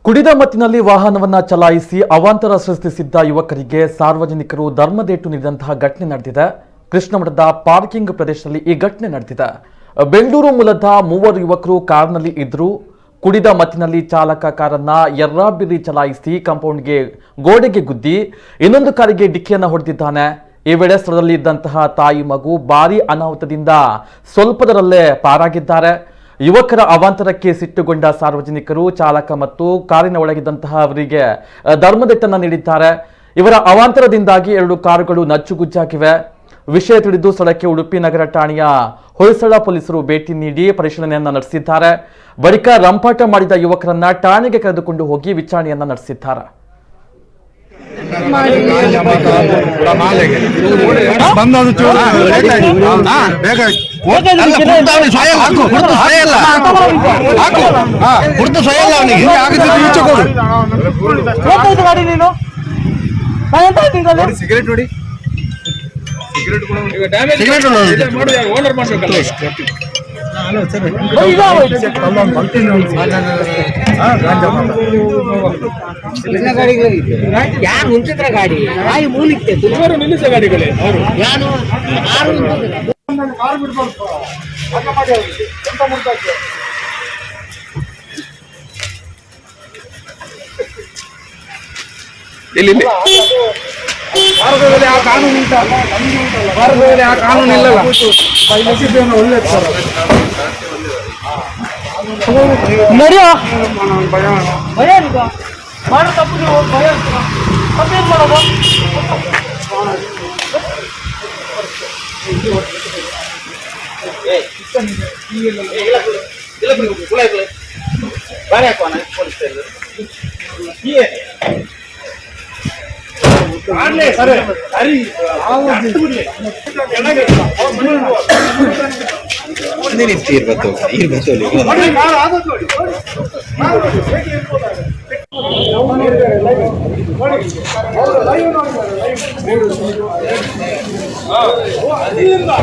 ಕುಡಿದ ಮತ್ತಿನಲ್ಲಿ ವಾಹನವನ್ನ ಚಲಾಯಿಸಿ ಅವಾಂತರ ಸೃಷ್ಟಿಸಿದ್ದ ಯುವಕರಿಗೆ ಸಾರ್ವಜನಿಕರು ಧರ್ಮದೇಟು ನೀಡಿದಂತಹ ಘಟನೆ ನಡೆದಿದೆ. ಕೃಷ್ಣಮಠದ ಪಾರ್ಕಿಂಗ್ ಪ್ರದೇಶದಲ್ಲಿ ಈ ಘಟನೆ ನಡೆದಿದೆ. ಬೆಂಗಳೂರು ಮೂಲದ ಮೂವರು ಯುವಕರು ಕಾರ್ನಲ್ಲಿ ಇದ್ರು. ಕುಡಿದ ಮತ್ತಿನಲ್ಲಿ ಚಾಲಕ ಕಾರನ್ನ ಎರ್ರಾಬಿರಿ ಚಲಾಯಿಸಿ ಕಾಂಪೌಂಡ್ಗೆ ಗೋಡೆಗೆ ಗುದ್ದಿ ಇನ್ನೊಂದು ಕಾರಿಗೆ ಡಿಕ್ಕಿಯನ್ನ ಹೊಡೆದಿದ್ದಾನೆ. ಈ ವೇಳೆ ಸ್ಥಳದಲ್ಲಿ ಇದ್ದಂತಹ ತಾಯಿ ಮಗು ಭಾರೀ ಅನಾಹುತದಿಂದ ಸ್ವಲ್ಪದರಲ್ಲೇ ಪಾರಾಗಿದ್ದಾರೆ. ಯುವಕರ ಅವಾಂತರಕ್ಕೆ ಸಿಟ್ಟುಗೊಂಡ ಸಾರ್ವಜನಿಕರು ಚಾಲಕ ಮತ್ತು ಕಾರಿನ ಒಳಗಿದ್ದಂತಹ ಅವರಿಗೆ ಧರ್ಮದೆಟ್ಟನ್ನು ನೀಡಿದ್ದಾರೆ. ಇವರ ಅವಾಂತರದಿಂದಾಗಿ 2 ಕಾರುಗಳು ನಚ್ಚುಗುಜ್ಜಾಗಿವೆ. ವಿಷಯ ತಿಳಿದು ಸ್ಥಳಕ್ಕೆ ಉಡುಪಿ ನಗರ ಠಾಣೆಯ ಹೊಯ್ಸಳ ಪೊಲೀಸರು ಭೇಟಿ ನೀಡಿ ಪರಿಶೀಲನೆಯನ್ನ ನಡೆಸಿದ್ದಾರೆ. ಬಳಿಕ ರಂಪಾಟ ಮಾಡಿದ ಯುವಕರನ್ನ ಠಾಣೆಗೆ ಕರೆದುಕೊಂಡು ಹೋಗಿ ವಿಚಾರಣೆಯನ್ನ ನಡೆಸಿದ್ದಾರೆ. ಯಾರು ಮುಂಚಿತ್ರ ಗಾಡಿ ಬಾಯಿ ಮೂಲಿಕ್ಕೆ ನಿಲ್ಲಿಸ ಗಾಡಿಗಳೇ ಇಲ್ಲಿ ಭಾರತದಲ್ಲಿ ಆ ಕಾನೂನು ಇಲ್ಲ. ಭಾರತದಲ್ಲಿ ಆ ಕಾನೂನು ಇಲ್ಲಲ್ಲ. ಒಳ್ಳೆ ನಡೆಯೋ ಭಯ ಭಯ ಮಾಡೋ ತಪ್ಪು ಭಯ ತಪ್ಪೇನು ಮಾಡೋದು. ಇರ್ಬೇಕು